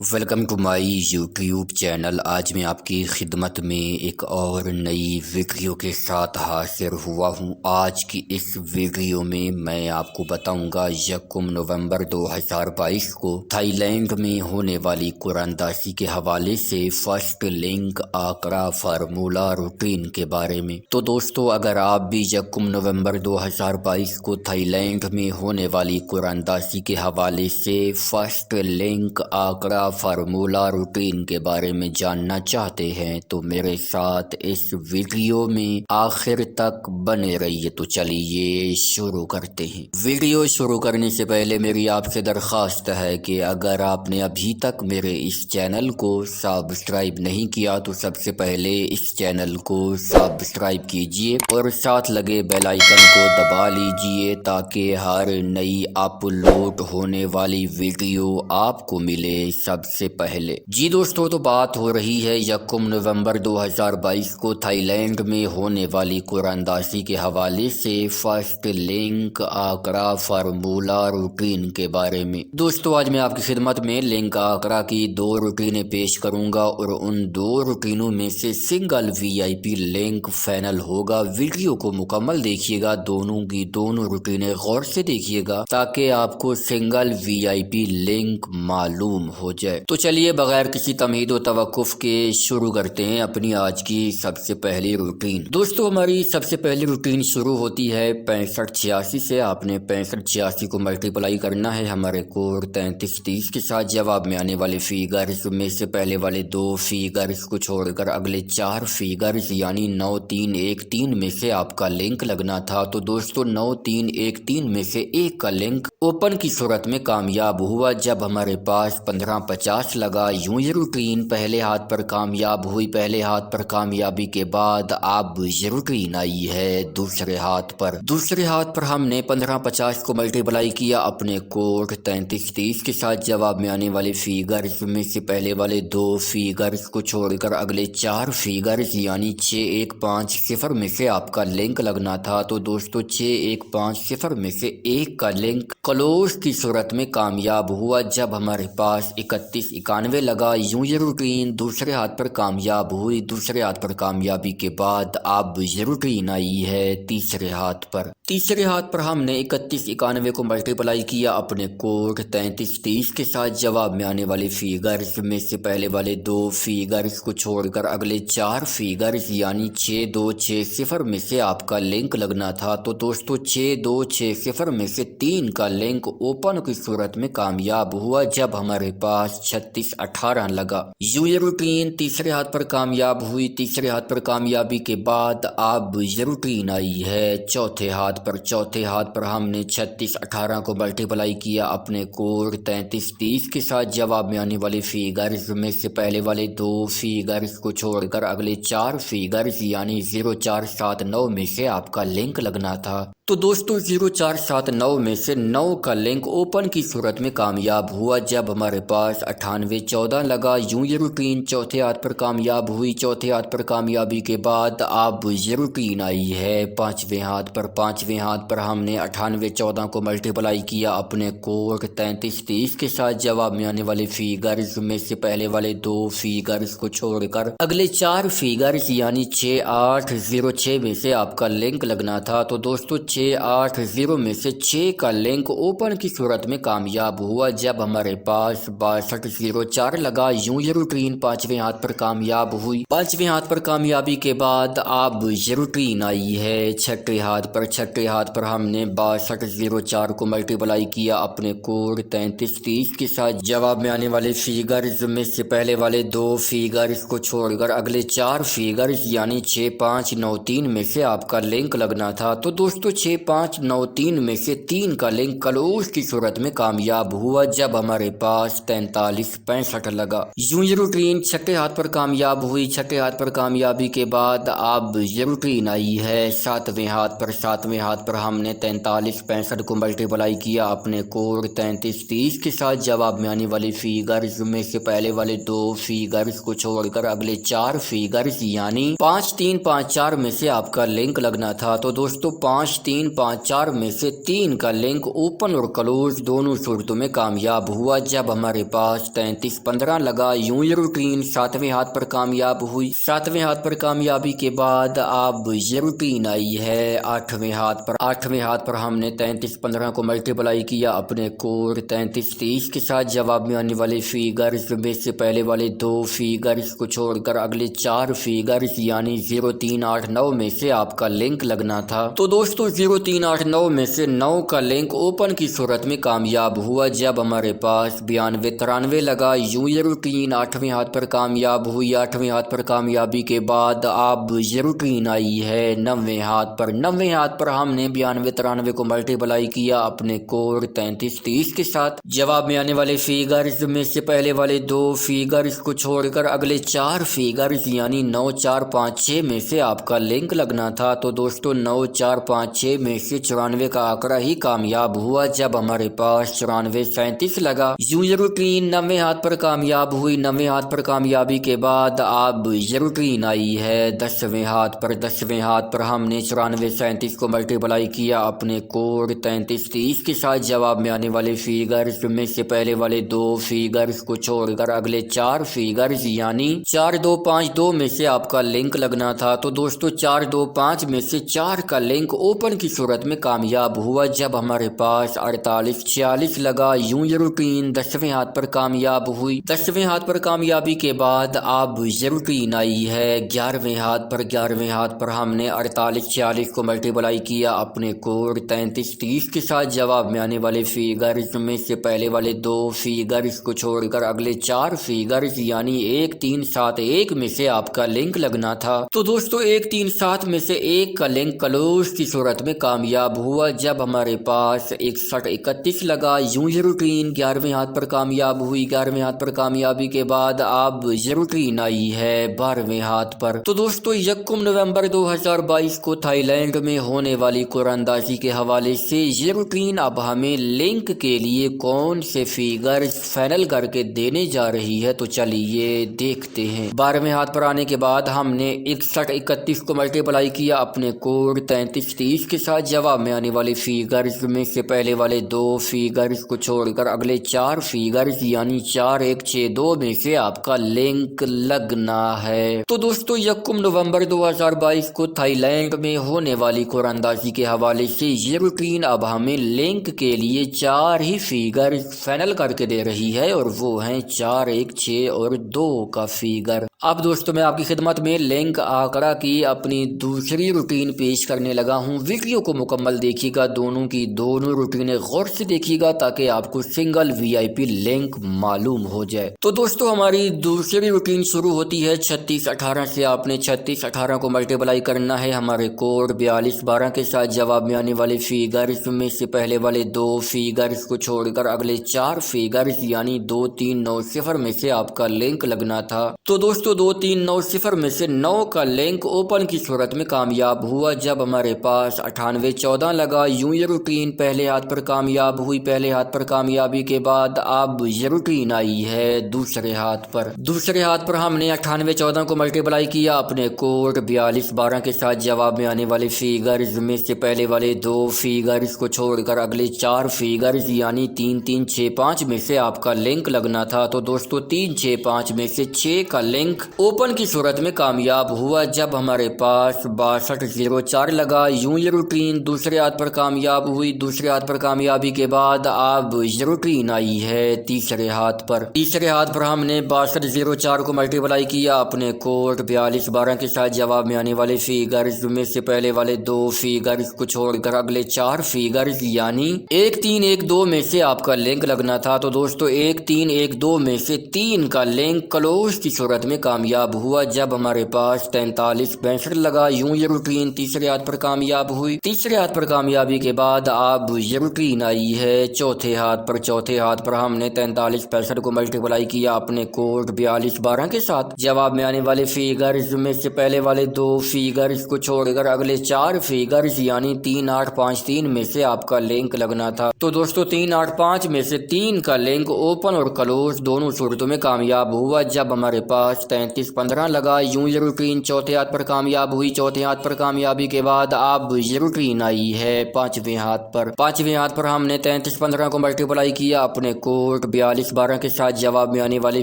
Welcome to my YouTube channel. آج میں آپ کی خدمت میں ایک اور نئی ویڈیو کے ساتھ حاضر ہوا ہوں۔ آج کی اس ویڈیو میں آپ کو بتاؤں گا 1 نومبر 2022 کو تھائی لینڈ میں ہونے والی قرآن داسی کے حوالے سے فرسٹ لنک آنکڑا فارمولہ روٹین کے بارے میں۔ تو دوستو، اگر آپ بھی 1 نومبر 2022 کو تھائی لینڈ میں ہونے والی قرآن داسی کے حوالے سے فرسٹ لنک آنکڑا فارمولہ روٹین کے بارے میں جاننا چاہتے ہیں تو میرے ساتھ اس ویڈیو میں آخر تک بنے رہیے۔ تو چلیے شروع کرتے ہیں۔ ویڈیو شروع کرنے سے پہلے میری آپ سے درخواست ہے کہ اگر آپ نے ابھی تک میرے اس چینل کو سبسکرائب نہیں کیا تو سب سے پہلے اس چینل کو سبسکرائب کیجیے اور ساتھ لگے بیل آئیکن کو دبا لیجیے تاکہ ہر نئی اپلوڈ ہونے والی ویڈیو آپ کو ملے سب سے پہلے۔ جی دوستو، تو بات ہو رہی ہے 1 نومبر 2022 کو تھائی لینڈ میں ہونے والی قرآن داسی کے حوالے سے فرسٹ لنک آنکڑا فارمولہ روٹین کے بارے میں۔ دوستو، آج میں آپ کی خدمت میں لنک آنکڑا کی 2 روٹینیں پیش کروں گا اور ان 2 روٹینوں میں سے سنگل VIP لنک فائنل ہوگا۔ ویڈیو کو مکمل دیکھیے گا، دونوں کی دونوں روٹینیں غور سے دیکھیے گا تاکہ آپ کو سنگل VIP لنک معلوم ہو جائے۔ تو چلیے بغیر کسی تمہید و توقف کے شروع کرتے ہیں اپنی آج کی سب سے پہلی روٹین۔ دوستو، ہماری سب سے پہلی روٹین شروع ہوتی ہے 6586 سے۔ آپ نے 6586 کو ملٹیپلائی کرنا ہے ہمارے کوڈ 3330 کے ساتھ۔ جواب میں آنے والے فیگرز میں سے پہلے والے 2 فیگرز کو چھوڑ کر اگلے 4 فیگرز یعنی 9313 میں سے آپ کا لنک لگنا تھا۔ تو دوستو، 9313 میں سے ایک کا لنک اوپن کی صورت میں کامیاب ہوا جب ہمارے پاس 1550 لگا۔ یوں یہ روٹین پہلے ہاتھ پر کامیاب ہوئی۔ پہلے ہاتھ پر کامیابی کے بعد اب یہ روٹین آئی ہے دوسرے ہاتھ پر۔ دوسرے ہاتھ پر ہم نے 1550 کو ملٹیپلائی کیا اپنے کوڈ 3330 کے ساتھ۔ جواب میں آنے والے فیگرز میں سے پہلے والے 2 فیگرز کو چھوڑ کر اگلے 4 فیگرز یعنی 6150 میں سے آپ کا لنک لگنا تھا۔ تو دوستو، 6150 میں سے ایک کا لنک کلوز کی صورت میں کامیاب ہوا جب ہمارے پاس 3191 لگا۔ یوں یہ روٹین دوسرے ہاتھ پر کامیاب ہوئی۔ دوسرے ہاتھ پر کامیابی کے بعد اب یہ روٹین آئی ہے تیسرے ہاتھ پر۔ تیسرے ہاتھ پر ہم نے 3191 کو ملٹیپلائی کیا اپنے کوڈ 3330 کے ساتھ۔ جواب میں آنے والے فیگرز میں سے پہلے والے 2 فیگرز کو چھوڑ کر اگلے 4 فیگرز یعنی 6260 میں سے آپ کا لنک لگنا تھا۔ تو دوستو، 6260 میں سے 3 کا لنک اوپن کی صورت میں کامیاب ہوا جب ہمارے پاس 3618 لگا۔ یوں یہ روٹین تیسرے ہاتھ پر کامیاب ہوئی۔ تیسرے ہاتھ پر کامیابی کے بعد اب یہ روٹین آئی ہے چوتھے ہاتھ پر۔ چوتھے ہاتھ پر ہم نے 3618 کو ملٹیپلائی کیا اپنے کوڈ 3330 کے ساتھ۔ جواب میں آنے والے فیگرز میں سے پہلے والے 2 فیگرز کو چھوڑ کر اگلے 4 فیگرز یعنی 0479 میں سے آپ کا لنک لگنا تھا۔ تو دوستو، 0479 میں سے 9 کا لنک اوپن کی صورت میں کامیاب ہوا جب ہمارے پاس 9814 لگا۔ یوں یہ روٹین چوتھے ہاتھ پر کامیاب ہوئی۔ چوتھے ہاتھ پر کامیابی کے بعد اب یہ روٹین آئی ہے پانچویں ہاتھ پر۔ پانچویں ہاتھ پر ہم نے 9814 کو ملٹیپلائی کیا اپنے کوڈ 3330 کے ساتھ۔ جواب میں آنے والے فیگرز میں سے پہلے والے 2 فیگرز کو چھوڑ کر اگلے 4 فیگرز یعنی 6806 میں سے آپ کا لنک لگنا تھا۔ تو دوستو، 680 میں سے 6 کا لنک اوپن کی صورت میں کامیاب ہوا جب ہمارے پاس 6204 لگا۔ یوں یہ روٹین پانچویں ہاتھ پر کامیاب ہوئی۔ پانچویں ہاتھ پر کامیابی کے بعد اب یہ روٹین آئی ہے چھٹے ہاتھ پر۔ چھٹے ہاتھ پر ہم نے 6204 کو ملٹیپلائی کیا اپنے کوڈ 3330 کے ساتھ۔ جواب میں آنے والے فیگرز میں سے پہلے والے 2 فیگرز کو چھوڑ کر اگلے 4 فیگرز یعنی 6593 میں سے آپ کا لنک لگنا تھا۔ تو دوستو، 6593 میں سے 3 کا لنک کلوز کی صورت میں کامیاب ہوا جب ہمارے پاس 4365 لگا۔ یوں یہ روٹین چھٹے ہاتھ پر کامیاب ہوئی۔ چھٹے ہاتھ پر کامیابی کے بعد اب یہ روٹین آئی ہے ساتویں ہاتھ پر۔ ساتویں ہاتھ پر ہم نے 4365 کو ملٹیپلائی کیا اپنے کوڈ 3330 کے ساتھ۔ جواب میں آنے والے فیگرز میں سے پہلے والے 2 فیگرز کو چھوڑ کر اگلے 4 فیگرز یعنی 5354 میں سے آپ کا لنک لگنا تھا۔ تو دوستو، 5354 میں سے 3 کا لنک اوپن اور کلوز دونوں صورتوں میں کامیاب ہوا جب ہمارے پاس पास 33-15 लगा। यूं ये रूटीन 7वें हाथ पर कामयाब हुई। 7वें हाथ पर कामयाबी के बाद अब ये रूटीन आई है 8वें हाथ पर। 8वें हाथ पर हमने 33-15 को मल्टीप्लाई किया अपने कोड 33-30 के साथ। जवाब में आने वाले फिगर्स में से पहले वाले 2 फिगर्स को छोड़कर अगले 4 फिगर्स यानी 0, 3, 8, 9 में से आपका लिंक लगना था। तो दोस्तों 0, 3, 8, 9 में से 9 का लिंक ओपन की सूरत में कामयाब हुआ जब हमारे पास 92, 93 लगा। यूं ये रूटीन 8वें हाथ पर कामयाब हुई। 8वें हाथ पर कामयाबी के बाद अब ये रूटीन आई है 9वें हाथ पर। 9वें हाथ पर हमने 92, 93 को मल्टीप्लाई किया अपने कोड 33-30 के साथ। जवाब में आने वाले फिगर्स में से पहले वाले 2 फिगर्स को छोड़कर अगले 4 फिगर्स यानी 9, 4, 5, 6 में से आपका लिंक लगना था। तो दोस्तों 9, 4, 5, 6 में से 94 का आंकड़ा ही कामयाब हुआ जब हमारे पास 94, 37 लगा। यूं ये रूटीन 9वें हाथ पर कामयाब हुई। 9वें हाथ पर कामयाबी के बाद अब ये रूटीन आई है 10वें हाथ पर। 10वें हाथ पर हमने 94, 37 को मल्टीप्लाई किया अपने कोड 33-30 के साथ। जवाब में आने वाले फिगर्स में से पहले वाले 2 फिगर्स को छोड़कर अगले 4 फिगर्स यानी 4, 2, 5, 2 में से आपका लिंक लगना था। तो दोस्तों 4, 2, 5 में से 4 का लिंक ओपन की सूरत में कामयाब हुआ जब हमारे पास 48, 46 लगा। यूं ये रूटीन 10वें हाथ पर कामयाब हुई। 10वें हाथ पर कामयाबी के बाद अब ये रूटीन आई है 11वें हाथ पर। 11वें हाथ पर हमने 48, 46 को मल्टीप्लाई किया अपने कोड 33-30 के साथ। जवाब में आने वाले फिगर्स में से पहले वाले 2 फिगर्स को छोड़कर अगले 4 फिगर्स यानी 1, 3, 7, 1 में से आपका लिंक लगना था। तो दोस्तों 1, 3, 7 में से 1 का लिंक क्लोज की सूरत में कामयाब हुआ जब हमारे पास 61, 31 लगा। यूं ये रूटीन 11वें हाथ पर कामयाब हुई। 11वें हाथ पर कामयाबी के बाद अब ये रूटीन आई है 12वें हाथ पर। तो दोस्तों 1 नवंबर 2022 को थाईलैंड में होने वाली कुरानंदाजी के हवाले से ये रूटीन अब हमें लिंक के लिए कौन से फिगर्स फाइनल करके देने जा रही है, तो चलिए देखते हैं। 12वें हाथ पर आने के बाद हमने 61, 31 को मल्टीप्लाई किया अपने कोड 33-30 के साथ। जवाब में आने वाले फिगर्स में से पहले वाले 2 फिगर्स को छोड़कर अगले 4 फिगर्स यानी 4, 1, 6, 2 में से आपका लिंक लगना है। तो दोस्तों 1 नवंबर 2022 को थाईलैंड में होने वाली कुरानंदाजी के हवाले से ये रूटीन अब हमें लिंक के लिए 4 ही फिगर फाइनल करके दे रही है और वो हैं 4, 1, 6 और 2 का फिगर। अब दोस्तों मैं आपकी खिदमत में लिंक आंकड़ा की अपनी दूसरी रूटीन पेश करने लगा हूँ। वीडियो को मुकम्मल देखिएगा, दोनों की दोनों रूटीनें गौर से देखिएगा ताकि आपको सिंगल VIP लिंक मालूम हो जाए। तो दोस्तों हमारी दूसरी रूटीन शुरू होती है 36, 18 से। आपने 36, 18 को मल्टीप्लाई करना है हमारे कोड 42, 12 के साथ। जवाब में आने वाले फिगर्स में से पहले वाले 2 फिगर्स को छोड़कर अगले 4 फिगर्स यानी 2, 3, 9, 0 में से आपका लिंक लगना था। तो दोस्तों 2, 3, 9, 0 में से 9 का लिंक ओपन की सूरत में कामयाब हुआ जब हमारे पास 98, 14 लगा। यूं ये रूटीन पहले हाथ पर कामयाब हुई। पहले हाथ पर कामयाबी के बाद अब ये रूटीन आई है दूसरे हाथ पर। दूसरे हाथ पर हमने 98, 14 को मल्टीप्लाई किया अपने कोड 42, 12 के साथ। जवाब में आने वाले फिगर्स में से पहले वाले 2 फिगर्स को छोड़कर अगले 4 फिगर्स यानी 3, 3, 6, 5 में से आपका लिंक लगना था। तो दोस्तों 3, 6, 5 में से 6 का लिंक ओपन की सूरत में कामयाब हुआ जब हमारे पास 62, 04 लगा। यूं ये रूटीन दूसरे हाथ पर कामयाब हुई। दूसरे हाथ पर कामयाबी के बाद अब ये रूटीन आई है तीसरे हाथ पर। तीसरे हाथ पर हमने 62, 04 को मल्टीप्लाई किया अपने कोड 42, 12 के साथ। जवाब में आने वाले फिगर्स में से पहले वाले 2 फिगर्स को छोड़कर अगले 4 फिगर्स यानी 1, 3, 1, 2 में से आपका लिंक लगना था। तो दोस्तों 1, 3, 1, 2 में से 3 का लिंक क्लोज की सूरत में कामयाब हुआ जब हमारे पास 43, 62 लगा। यूं ये रूटीन तीसरे हाथ पर कामयाब हुई। तीसरे हाथ पर कामयाबी के बाद अब ये रूटीन आई है चौथे हाथ पर। चौथे हाथ पर हमने 43, 65 को मल्टीप्लाई किया अपने कोड 42, 12 के साथ। जवाब में आने वाले फिगर्स में से पहले वाले 2 फिगर्स को छोड़कर अगले 4 फिगर्स यानी 3, 8, 5, 3 में से आपका लिंक लगना था। तो दोस्तों 3, 8, 5 में से 3 का लिंक ओपन और क्लोज दोनों सूरतों में कामयाब हुआ जब हमारे पास 33, 15 लगा। यूं ये रूटीन चौथे हाथ पर कामयाब हुई। चौथे हाथ पर कामयाबी के बाद अब ये रूटीन आई है 5वें हाथ पर। 5वें हाथ पर हमने 33, 15 को मल्टीप्लाई किया अपने कोड 4212 के साथ जवाब में आने वाले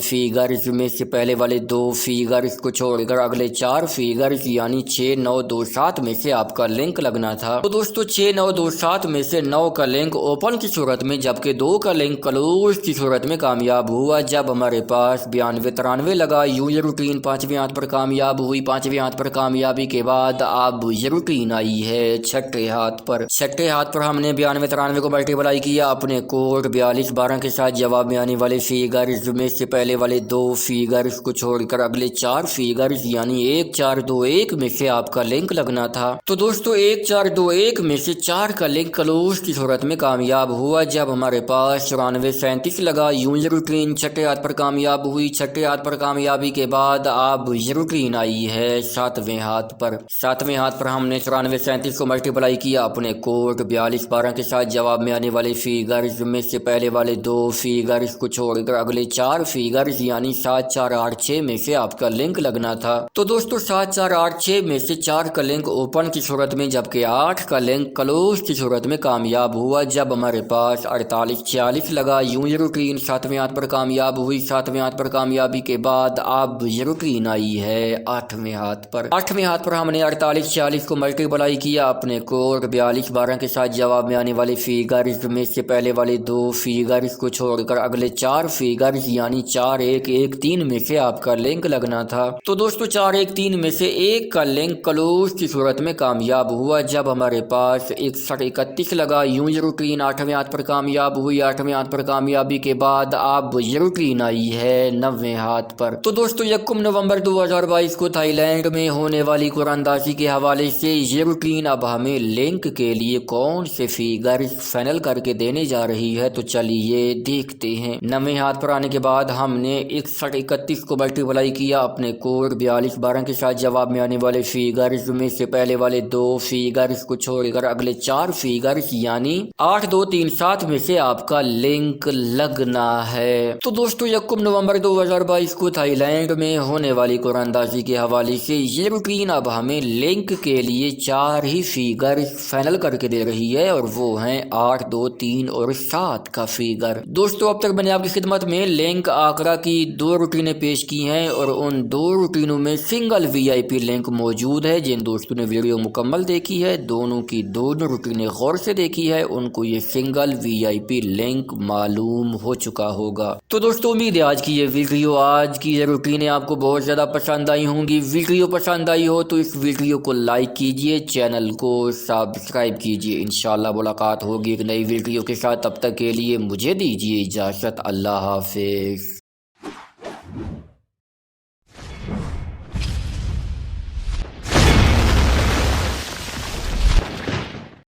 फिगर्स में से पहले वाले दो फिगर्स को छोड़कर अगले 4 फिगर्स यानी 6927 में से आपका लिंक लगना था। तो दोस्तों 6927 में से 9 का लिंक ओपन की सूरत में जबकि 2 का लिंक क्लोज की सूरत में कामयाब हुआ जब हमारे पास 9293 लगा। यूजर रूटीन 5वें हाथ पर कामयाब हुई। 5वें हाथ पर कामयाबी के बाद अब ये रूटीन आई है 6ठे हाथ पर। 6ठे हाथ पर हमने 9293 को मल्टीप्लाई किया अपने कोड 4212 के साथ जवाब में आने वाले फिगर्स में से पहले वाले 2 फिगर्स को छोड़कर अगले 4 फिगर्स यानी 1421 में से आपका लिंक लगना था। तो दोस्तों 1421 में से 4 का लिंक क्लोज की सूरत में कामयाब हुआ जब हमारे पास 9437 लगा। यूजर रूटीन 6ठे हाथ पर कामयाब हुई। 6ठे हाथ पर कामयाबी के बाद अब ये रूटीन आई है 7वें हाथ पर। 7वें हाथ पर हमने 9437 को मल्टीप्लाई किया अपने कोड 4212 के साथ जवाब में आने वाले फिगर्स में से पहले वाले 2 फिगर्स को छोड़कर अगले 4 फिगर्स यानी 7486 में से आपका लिंक लगना था। तो दोस्तों 7486 में से 4 का लिंक ओपन की सूरत में जबकि 8 का लिंक क्लोज की सूरत में कामयाब हुआ जब हमारे पास 4846 लगा। यूजर रूटीन 7वें हाथ पर कामयाब हुई। 7वें हाथ पर कामयाबी के बाद अब ये रूटीन आई है 8वें हाथ पर। 8वें हाथ पर हमने 4846 को मल्टीप्लाई किया अपने कोड 4212 के साथ जवाब में आने वाले फिगर्स में से पहले वाले 2 फिगर्स को छोड़कर अगले 4 फिगर्स यानी 4113 में से आपका लिंक लगना था। तो दोस्तों 4113 में से 1 का लिंक क्लोज की सूरत में कामयाब हुआ जब हमारे पास 6131 लगा। यूजर रूटीन 8वें हाथ पर कामयाब हुई। 8वें हाथ पर कामयाबी के बाद अब ये रूटीन आई है 9वें हाथ पर। तो दोस्तों 1 नवंबर 2022 को थाईलैंड में होने वाली कुरानदाजी के हवाले से ये रूटीन अब हमें लिंक के लिए कौन से फिगर्स फाइनल करके देने जा रही है, तो चलिए देखते हैं। 9वें हाथ पर आने के बाद हमने 6131 को मल्टीप्लाई किया अपने कोड 4212 के साथ जवाब में आने वाले फिगर्स में से पहले वाले 2 फिगर्स को छोड़कर अगले 4 फिगर्स यानी 8237 में से आपका लिंक लगना है। तो दोस्तों 1 नवंबर 2022 को थाईलैंड में होने वाली कुरानदाजी के हवाले से ये रूटीन अब हमें लिंक के लिए 4 ही फिगर फाइनल करके दे रही है और वो हैं 8, 2, 3 और 7 का फिगर। दोस्तों अब तक मैंने आपकी खिदमत में लिंक आंकड़ा की 2 रूटीनें पेश की हैं और उन 2 रूटीनों में सिंगल वीआईपी लिंक मौजूद है। जिन दोस्तों ने वीडियो मुकम्मल देखी है, दोनों की दोनों रूटीनें गौर से देखी है, उनको ये सिंगल वीआईपी लिंक मालूम हो चुका होगा। तो दोस्तों उम्मीद है आज की ये वीडियो, आज की ये रूटीनें आपको बहुत ज़्यादा पसंद आई होंगी। वीडियो पसंद आई हो तो इस वीडियो को लाइक कीजिए, चैनल को सब्सक्राइब कीजिए। इंशाल्लाह मुलाकात होगी एक नई वीडियो के साथ। तब तक के लिए मुझे दीजिए इजाज़त। अल्लाह हाफिज़।